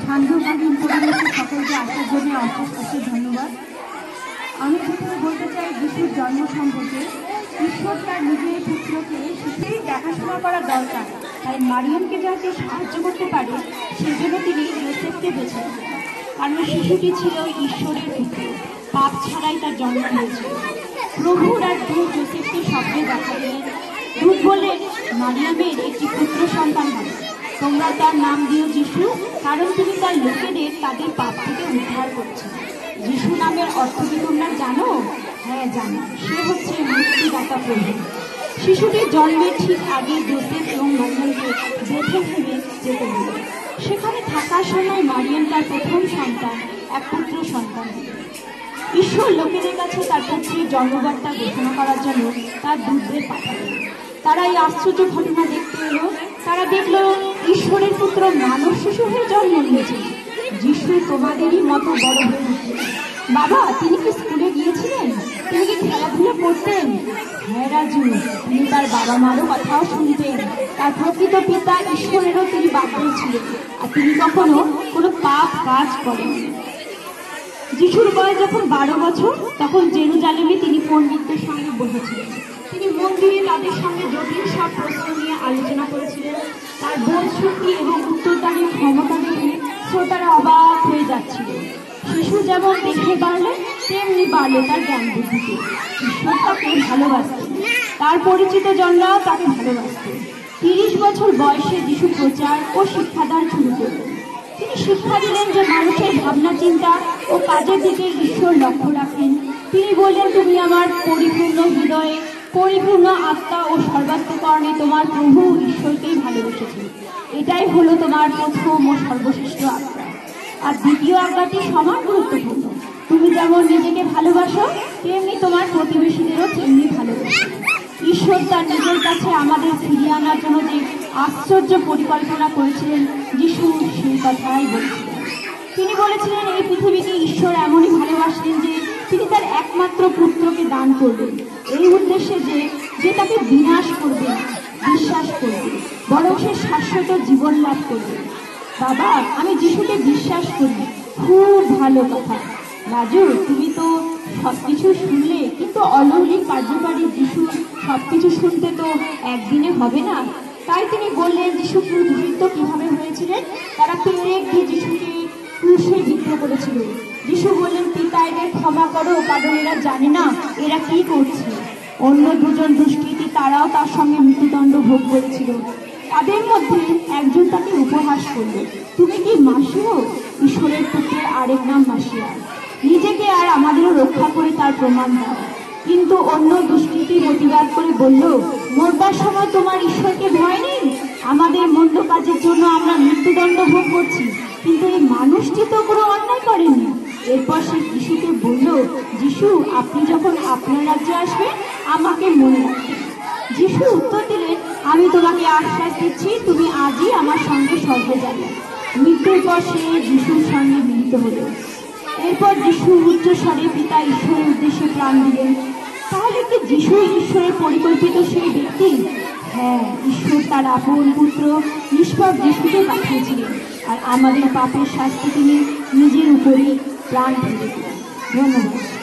সান্ধ্যকালীন পরিবেশে সকলকে আসার জন্য অশেষ অশেষ ধন্যবাদ। আমি প্রথমে বলতে চাই যিশুর জন্ম সম্পর্কে। ঈশ্বর তার নিজের পুত্রকে শিশুরই দেখাশোনা করা দরকার, তাই মারিয়ামকে যাতে সাহায্য করতে পারে সেজন্য তিনি যোসেফকে বেছে নেন, কারণ শিশুটি ছিল ঈশ্বরের পুত্র, পাপ ছাড়াই তার জন্ম হয়েছিল। প্রভুর আর দূত যোসেফকে স্বপ্নে দেখা দিলেন। দূত বললেন, মারিয়ামের একটি পুত্র সন্তান হবে, তোমরা তার নাম দিও যিশু, কারণ তিনি তার লোকেদের তাদের পাপ থেকে উদ্ধার করছেন। যিশু নামের অর্থ কি তোমরা জানো? হ্যাঁ জানো, সে হচ্ছে মুক্তিদাতা প্রভু। শিশুটির জন্মের ঠিক আগে যোসেফ এবং মারিয়ামকে বেথলেহেমে যেতে হলো। সেখানে থাকার সময় মারিয়াম তার প্রথম সন্তান, এক পুত্র সন্তান দিল। ঈশ্বর লোকেদের কাছে তার পুত্রের জন্মবার্তা ঘোষণা করার জন্য তার দূতদের পাঠালেন। তারা এই আশ্চর্য ঘটনা দেখতে এলো। তারা দেখল ঈশ্বরের পুত্র মানব শিশু হয়ে জন্ম নিয়েছে। যিশু তোমাদেরই মতো বড় হয়ে উঠলেন। বাবা, তিনি কি স্কুলে গিয়েছিলেন? তিনি কি খেলাধুলা করতেন? হ্যাঁ রাজু, তিনি তার বাবা মারও কথাও শুনতেন। তার প্রকৃত পিতা ঈশ্বরেরও তিনি বাধ্য ছিলেন, আর তিনি কখনো কোনো পাপ কাজ করেননি। যিশুর বয়স যখন 12 বছর, তখন জেরুজালেমে তিনি পণ্ডিতদের সঙ্গে বসেছিলেন। তিনি মন্দিরে তাদের সঙ্গে জটিল সব প্রশ্ন নিয়ে আলোচনা করেছিলেন। তার বোধ শক্তি এবং উত্তরদানের ক্ষমতা দেখে শ্রোতারা অবাক হয়ে যাচ্ছিল। শিশু যেমন দেখে বাড়লে তেমনি বাড়লে তার জ্ঞান বুদ্ধিতে। ঈশ্বর তাকে ভালোবাসতেন, তার পরিচিত জনরাও তাকে ভালোবাসতেন। 30 বছর বয়সে যিশু প্রচার ও শিক্ষাদান শুরু করলেন। তিনি শিক্ষা দিলেন যে মানুষের ভাবনা চিন্তা ও কাজের দিকে ঈশ্বর লক্ষ্য রাখেন। তিনি বললেন, তুমি আমার পরিপূর্ণ হৃদয়ে, পরিপূর্ণ আত্মা ও সর্বাত্মকরণে তোমার প্রভু ঈশ্বরকেই ভালোবেসেছে। এটাই হলো তোমার প্রথম ও সর্বশ্রেষ্ঠ আজ্ঞা। আর দ্বিতীয় আজ্ঞাটি সমান গুরুত্বপূর্ণ। তুমি যেমন নিজেকে ভালোবাসো, তেমনি তোমার প্রতিবেশীদেরও তেমনি ভালোবাসো। ঈশ্বর তার নিজের কাছে আমাদের ফিরিয়ে আনার জন্য যে আশ্চর্য পরিকল্পনা করেছিলেন, যিশু সেই কথাই বলেছিলেন। তিনি বলেছিলেন, এই পৃথিবীকে ঈশ্বর এমনই ভালোবাসলেন যে তিনি তার একমাত্র পুত্রকে দান করবেন, এই উদ্দেশ্যে যে তাকে বিনাশ করবে না, বিশ্বাস করবে, বরং সে শাশ্বত জীবন লাভ করবে। বাবা, আমি যিশুকে বিশ্বাস করি। খুব ভালো কথা রাজু, তুমি তো সবকিছু শুনলে, কিন্তু অলৌকিক কার্যকারী যিশু সবকিছু শুনতে তো একদিনে হবে না। তাই তিনি বললেন, যিশু ক্রুশবিদ্ধ কিভাবে হয়েছিলেন। তারা পেরেক দিয়ে যিশুকে ক্রুশে বিদ্ধ করেছিল। যিশু বললেন, পিতা, এদের ক্ষমা করো, কারণ এরা জানে না এরা কি করছে। অন্য দুজন দুষ্কৃতী তারাও তার সঙ্গে মৃত্যুদণ্ড ভোগ করেছিল। তাদের মধ্যে একজন তাকে উপহাস করল, তুমি কি মাসিও? ঈশ্বরের পুত্রের আরেক নাম মাসিয়া। নিজেকে আর আমাদেরও রক্ষা করে তার প্রমাণ দাও। কিন্তু অন্য দুষ্কৃতী প্রতিবাদ করে বলল, মরবার সময় তোমার ঈশ্বরকে ভয় নেই? আমাদের মন্দ কাজের জন্য আমরা মৃত্যুদণ্ড ভোগ করছি, কিন্তু এই মানুষটি তো কোনো অন্যায় করেনি। এরপর সে যিশুকে বলল, যিশু, আপনি যখন আপনার রাজ্যে আসবেন আমাকে মনে রাখবেন। যিশু উত্তর দিলেন, আমি তোমাকে আশ্বাস দিচ্ছি, তুমি আজই আমার সঙ্গে স্বর্গে যাবে। মৃত্যুর পর সে যিশুর সঙ্গে মিলিত হল। এরপর যিশু উচ্চ স্বরে পিতা ঈশ্বরের উদ্দেশ্যে প্রাণ দিলেন। তাহলে কি যিশু ঈশ্বরের পরিকল্পিত সেই ব্যক্তি? হ্যাঁ, ঈশ্বর তার আপন পুত্র নিষ্পাপ যিশুকে পাঠিয়েছিলেন, আর আমাদের পাপের শাস্তি তিনি নিজের উপরেই প্রাণ ফেলে দিলেন। ধন্যবাদ।